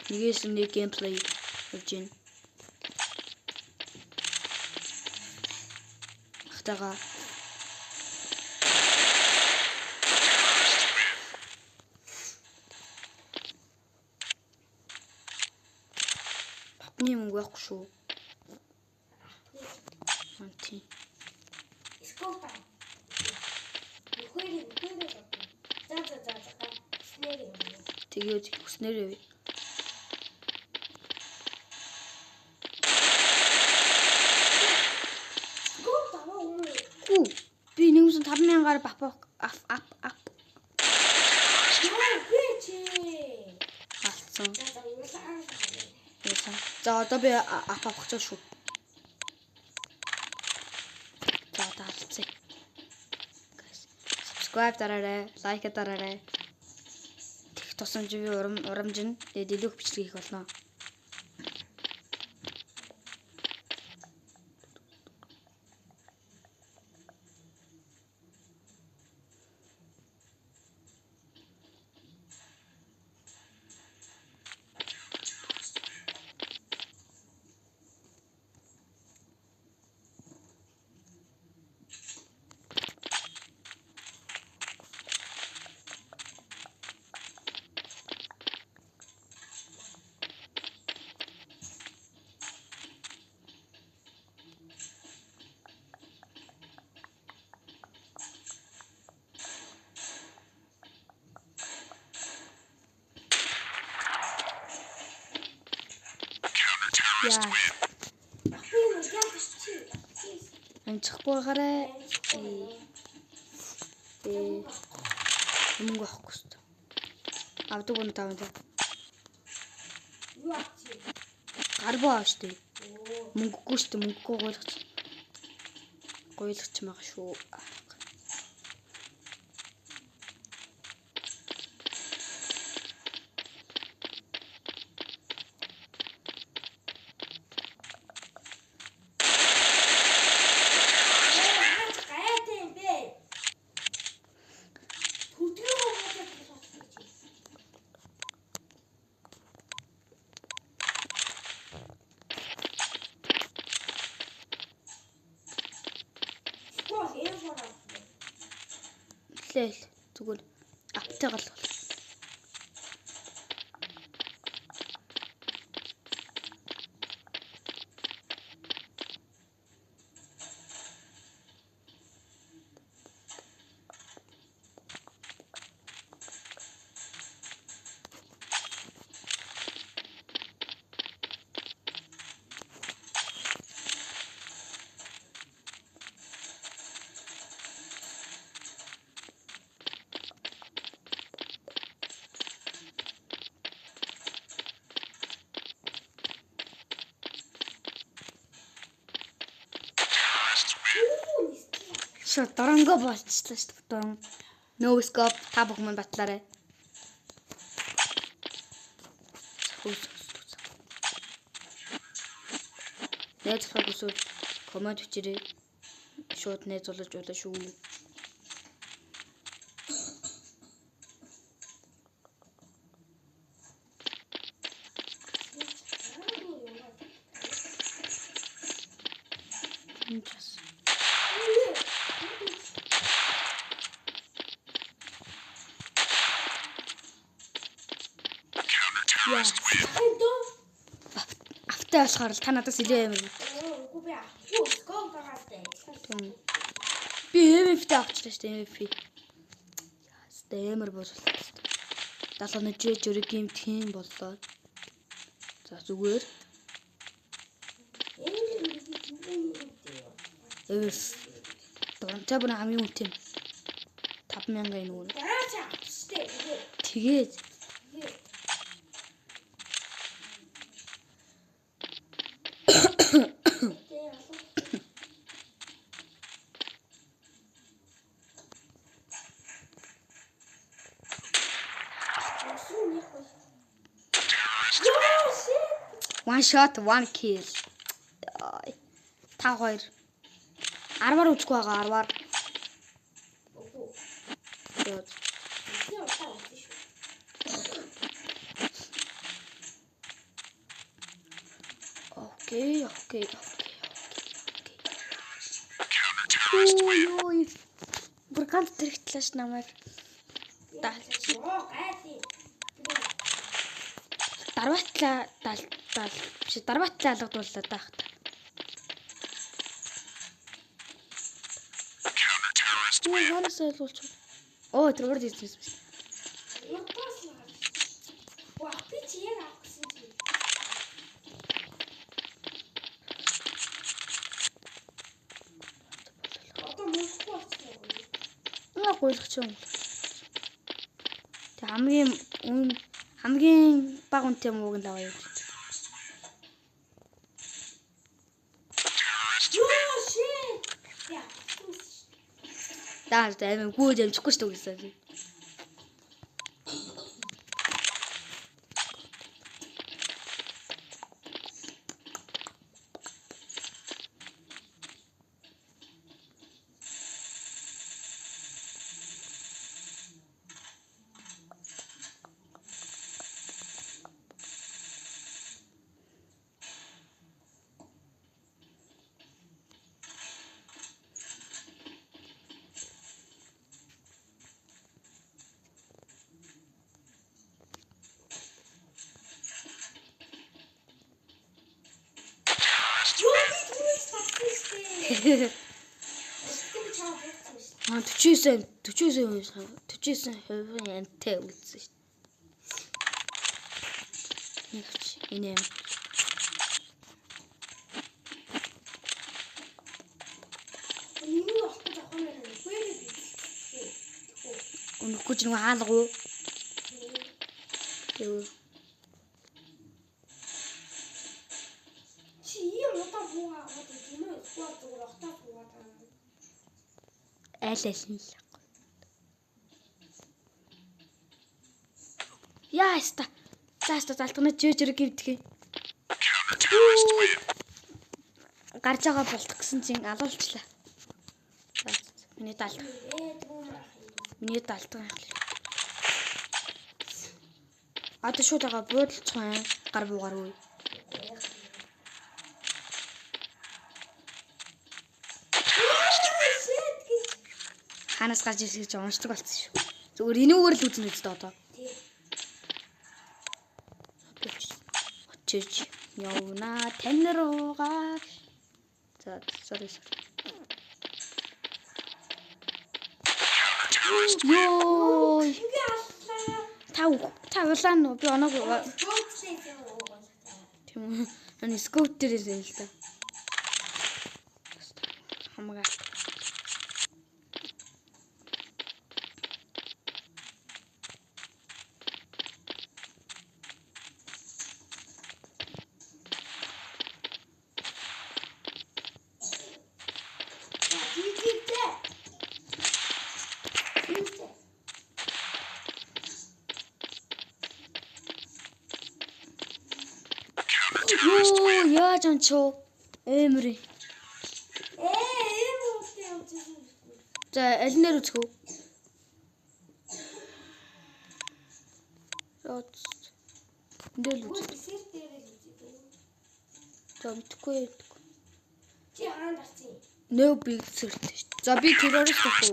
Нэгээс нэг геймплей хийж байна. Ахтайгаа Папны мөнгө байхгүй шүү. Анти. Скопа. Үхэрийг. За. Снэрийг. Тэгээд хүснээрээ. Скопа уу. Хүү. Би нэгсэн 5,000-аар ап. Яа, бич. Алдсан. За, юу сайн. За одоо би ап авах гэж шүү. За таалцъя. Subscribe дараарай, лайк дараарай. Тэг тусамж би урамжин тэгээд илүү бичлэг хийх болно. Яа. Анчихгүй гараа. Мөнгө авахгүй шүү. Авдаг нь таван. Юу авчих? Гарбаа штэ. Мөнгөгүй штэ, мөнгөгүй гойлгоч. Гойлгоч байгаа шүү. Лэл зүгээр аптай гал. Шот доронго болчихлоо шүү дээ. Дорон. No scope та бүхэн батлаарай. Найз залхах хүсвэл коммент бичээрэй. Шууд найз зулж болно шүү. Автаа болохоор та надаас илээ юм. Би MVP авчихлаа шүү дээ. MVP. Стэмэр болчихлоо. 70 жирэг гейм тим боллоо. За зүгээр. Дөрөнтэй бүр хамгийн үнэтэй. 5,000 энэ үнэ. Тэгээд one shot, one kill. Та хоёр 10-аар үзэхгүй байгаа 10-аар. Окей. Ой. Бургант тэрэгтлээш намайг. Оо гайхи. Дарбатлаа биш дарбатлаа алгадууллаа даах. Ой, ханаас ойлгуулч. Оо, тэр өөр зүйлс. Нутгаас л гарч. Ваа би чи яг авах гэсэн чи. Одоо мөхгүй болчихсон. Наа гойлгоч юм. Тэг хамгийн бага үнэтэй мууг нь лаваа юу. Ёо shit. Я. Даа амин гүйж амжихгүй шүү гэсэн. Аа 49% янтай үлдсэн шүү. Нэг чи энэ юм. Миний болохгүй жоохон юм. Хөөе би. Өнөхгүй ч нэг хаалгуу. Юу. Чи ийм удаа буугаа аваад ийм үү? Зүгээр зүгээр отоо буугаа таа. Айл нь л. Яаста. Цаашдаа залтгана жижиг гівдгий. Гарч байгаа болт гэсэн чинь алуулчлаа. Миний даалт. Миний даалт. Одоо шууд байгаа буудлцхан гар буугаар үе. Ханаас гарч ирсэн гэж уншдаг болсон шүү. Зүгээр энүүгээр л үзнэ үстэ одоо. Очиж явна тань руугаа. За sorry. Йоо. Та улаан уу? Би оноогүй. Тийм үү. Ани скутер ирсэн л та. Хамгаа. Йоо, яаж анчоо? Эмри. Эм үстэй явчихсан. За, аль нэр үзэх үү? Дээл үз. Бисэр дээр л үзээ. Томтгүй. Чи хаан гарсан. Нөө би зэрэгтэй шүү. За би террорист болох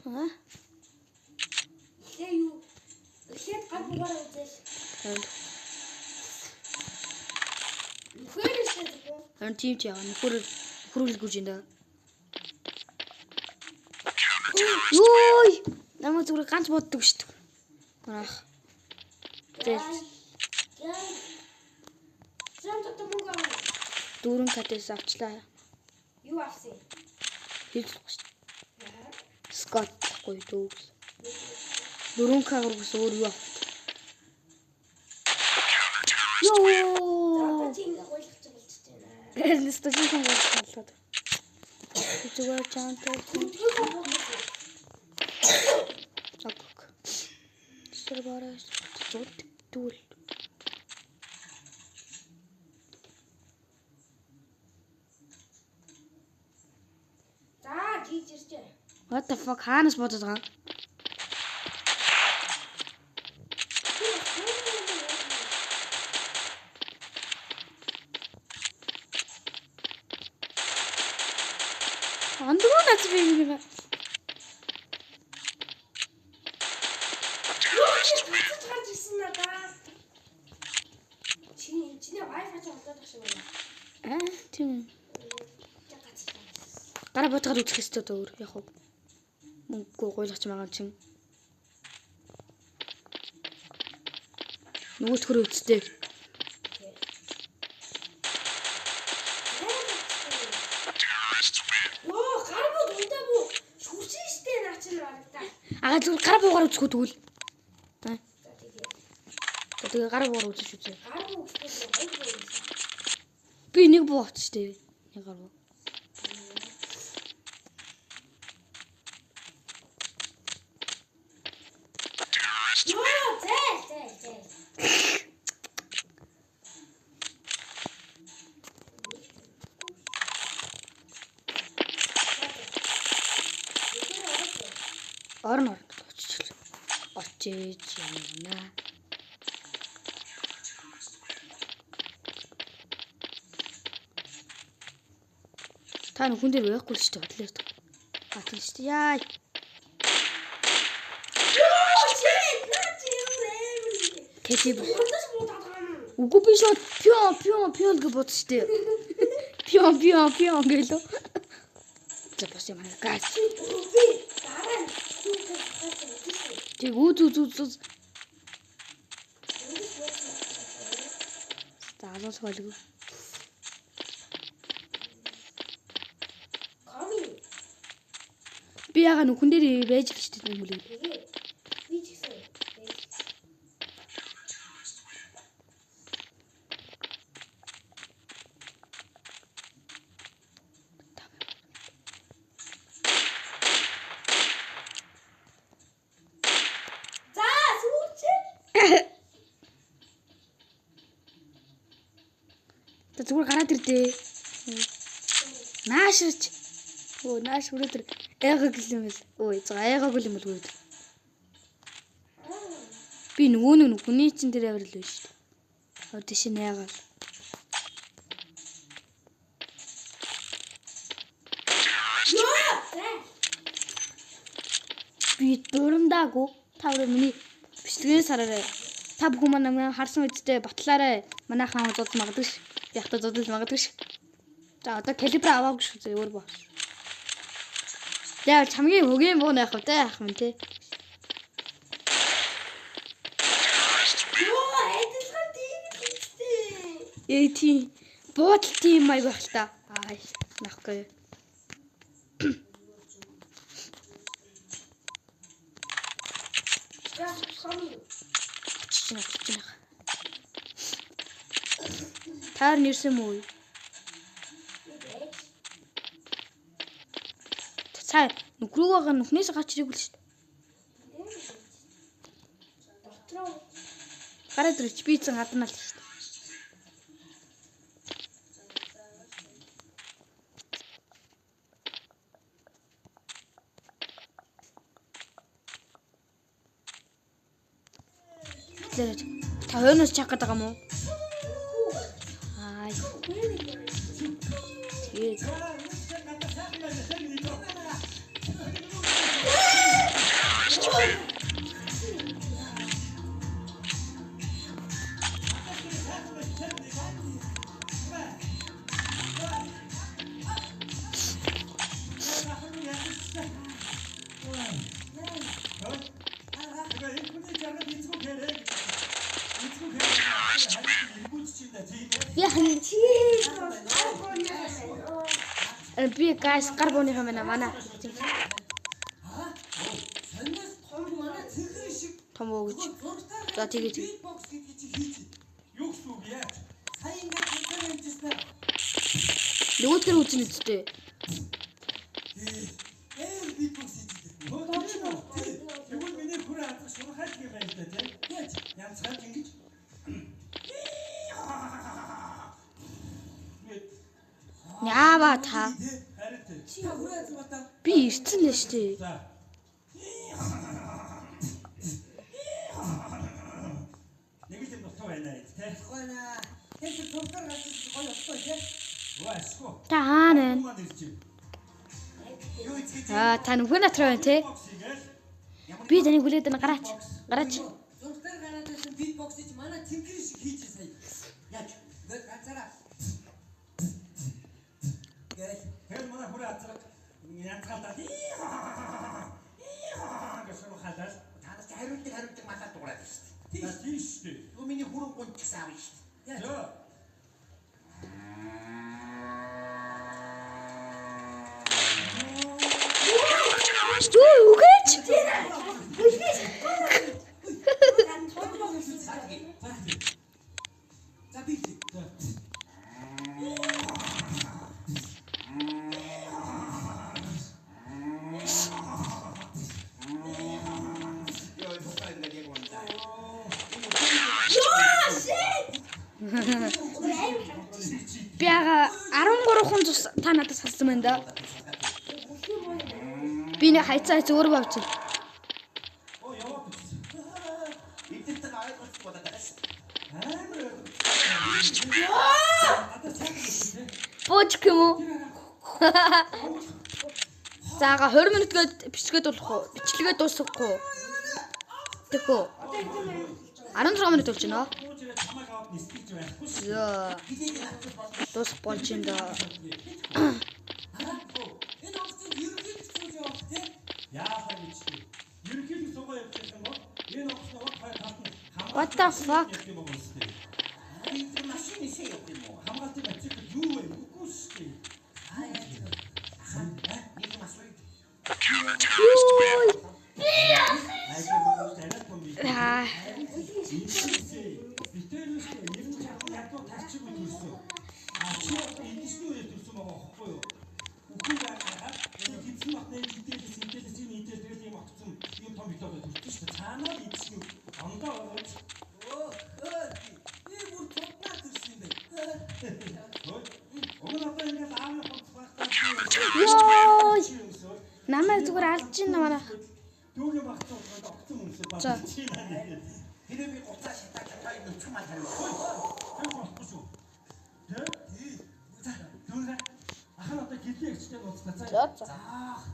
уу? Аа? Тэ юу? Ихэд гад бугаараа үзэл. Хөөе шүү. Ан тийм ч яа нөхрүүлгүүж энэ. Йой! Намайг зүгээр ганц боддог шүү дээ. Гэнах. Зээл. Зам татамга. Дөрөн катээс авчлаа. Юу авсан? Хэлж байгаа шүү дээ. Скот гоё дөө. Дөрөн кагар гэсэн өөр юу авах? Йоо! Чи ингэ ойлгож болчихсон. Стажин хэн болчихлоо. Зүгээр чантай. Акк. Сэрбараш зот дүүл. За, жижирчээ. What the fuck хаанаас бодож байгаа? гарч ирсэн надаа. Чиний Wi-Fi ч холдоод багш юм байна. Тийм. Гараа ботгаад үзэх ёстой өөр яг уу. Мөнгө гойлгоч байгаа чинь. Нөгөөтгөр үзтээ. Оо, гарбуу дундаа бүү. Шүрсэн штэ наа чинь харагдаа. Агаа зүгээр гараа буугаар үзэхгүй тэгвэл. За тэгээ. Тэгээ гараа буугаар үзэж үзье. Гарбуу үзсэн гоё. Би нэг буугач штэ. Нэг гараа. Зэ. Орно очиж. Очиж яана. Та хүн дээр байхгүй л шүү дээ. Батлаа шүү дээ. Яа. Кэлибр. Үгүй би шууд пион гэж бодсон шүү дээ. Пион гэлөө. За бас юм аа. Газ. Тэг үз. Заалал холгүй. Би яга нүхэн дээр байж гэж тийм юм үлээ. Би ч гэсэн. За, сүүч. Та зүгээр гараад ирдээ. Нааширч. Өө нааш өрөөдөр айгаа гэлэн мэл. Өө заа айгаа гэлэн мэл өрөөдөр. Би нөгөө хүний чин дээр явар л байж шүү дээ. Өө тийш нэгаал. Би дурамдаагүй. Та өөрөө миний бичлэгийн сараарай. Та бүхэн манай харсан үедээ батлаарай. Манайхан зодж магадгүй ш. Ягта зодж магадгүй ш. За одоо калибр аваагүй шүү зөө өөр баг. Яа чамгийн хөгийн буу наах вэ ах минь те. Йоо, эдэлхэн тийм. Тийм. Буудал тийм маяг байх л та. Ай, нахгүй. Чичнэ. Таар нэрсэн мүү? Цаа нүгрүүг байгаа нүхнээс гарч ирээгүй л шүү дээ. Дотроо. Гараад ирж би зэн хаднаа л шүү дээ. Та хойноос чак гэдэг юм уу? Ай. Тэгээд би гайс гар бууны юм байна манай. Том уу гэж. За тэгээд юу гэсэн үг яа? Сая ингээд хэлсэн юм чишнэ. Нөгөөдөр үзнэ үстэй. Битбокс хийдэг. Юу миний хүрээ хатах шуурхайг байгаа юм даа тийм. Яаж янзгаж ингэж. Яава та. Би ирсэн л шүү дээ. Нэг л юм тоо байна тийм. Гойна. Тэсэр төвдөр гацчих гоё өстой тийм. Ваашгүй. Таанаа. Та нүхэн натраа байна тий. Би таныг хүлээдэг гараач. битбоксч манай тэмхэр шиг хийж сая. Яаж? Нэг ганцаараа. Гэх тэр манай хүрээ азраг янзгаалдаа. Гэшруу хадаас танаас хариултыг малаад дуурайд шүү дээ. Тийм шүү дээ. Юу миний хүрэн гонч гэсэн аав шүү дээ. Яа. Үгэж? За би. Би яга 13 хүн цус та надаас харсан байна да. Би нэг хайцаа өөрөө авчих. Оо яваа. Эдгээр аваад бодоод байгаа шүү. Бууч юм уу? Заага 20 минутгээд бичлэгээ дуулах уу? Бичлэгээ дуусгах уу? Тэхүү. 16 минут болж байна. Яа. Дуусах болж байна да. Энэ офцыг ерөнхийдөө цуж явах тийм. Яахаа гэж. Ерөнхийдөө цугаа явуулсан бол энэ офцноо хоёр талд нь What the fuck? энэ машин ишээ явах юм уу? Хамгаалтын бациг юу вэ? Үгүй шүү дээ. Нэг машин. Аа. Йой. Намайг зүгээр алж ийн манай. Дүүгээ багцсан огцсон хүмүүсээ баг. Тэр би гоцаа шатаа чамтай юм чумаа хариу. Тэр болохгүй шүү. Тэ? За, дүүгээ. Ахаа одоо гэлээ ихтэй ууцгаа. За.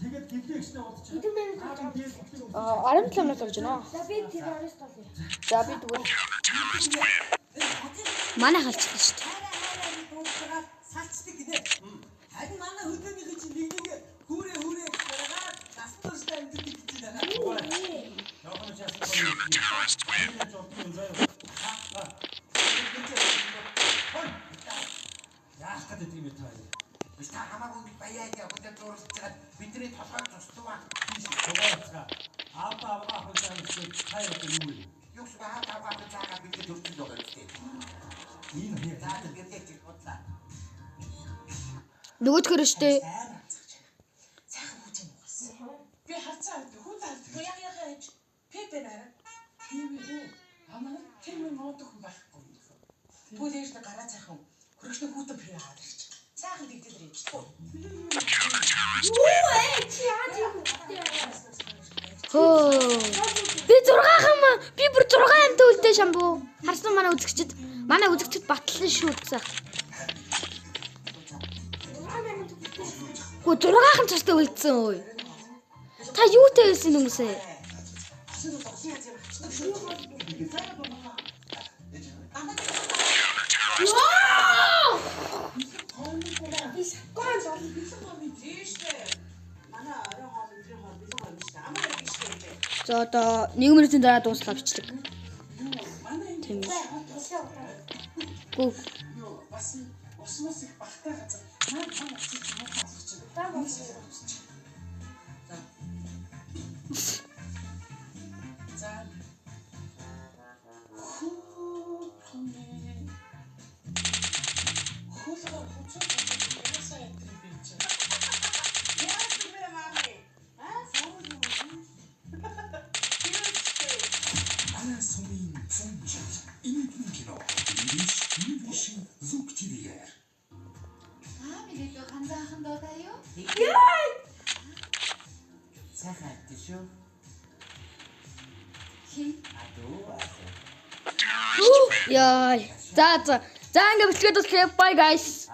Тэгээд гэлээ ихтэй ууцчих. 17 минут болж байна. За би террорист болъё. За би тэгвэл манай халчихсан шүү дээ. Сaalчдаг гинэ. Харин манай хөдөөний чинь нэг хүүрээ гараад насан туршдаа амьд гэж байна. Яахан чаас яах гэдэг юм бэ таа. Биш та хамаагүй баяа яа хөдөө зурж чад бидний толгой тусдгаа тийш хуваацгаа. Аавгаа хөлтөө хайр гэдэг юм уу? Юу ч аавгаа цаагаа бидний төрсөн байгаа гэдэг. Энэ хэр заадаг гэдэг чи бодлаа. Нөгөөдгөр штэ. Сайхан хүүч юм уусаа. Би харцаа хүн таалдгүй яа гэж пепе нараа. Тийм үү? Амаа тийм модох байхгүй юм. Бүлээж на гараа цайхан хөргөчний хүүтэн пие хаад ирч. Сайхан дэгдэл ирж. Юу ээ чи яаж юм бэ? Хөө. Би 6 хам би бүр 6 амт үлдээ шамбуу. Харсан манай үзэгчд. Манай үзэгчд батлан шүү гэсэн. Хөө 6хан цустай үлдсэн өө. Та юутай байсан хүмүүсээ? За одоо 1 минутын дараа дууслаа бичлэг. Тийм үү. Гүү. Осмос их багтай газар. Наа цаа чи чамаа болгочих. За. Сайхан тийшөө. Яй. За ингээ бичлэг дуусгая. Bye guys.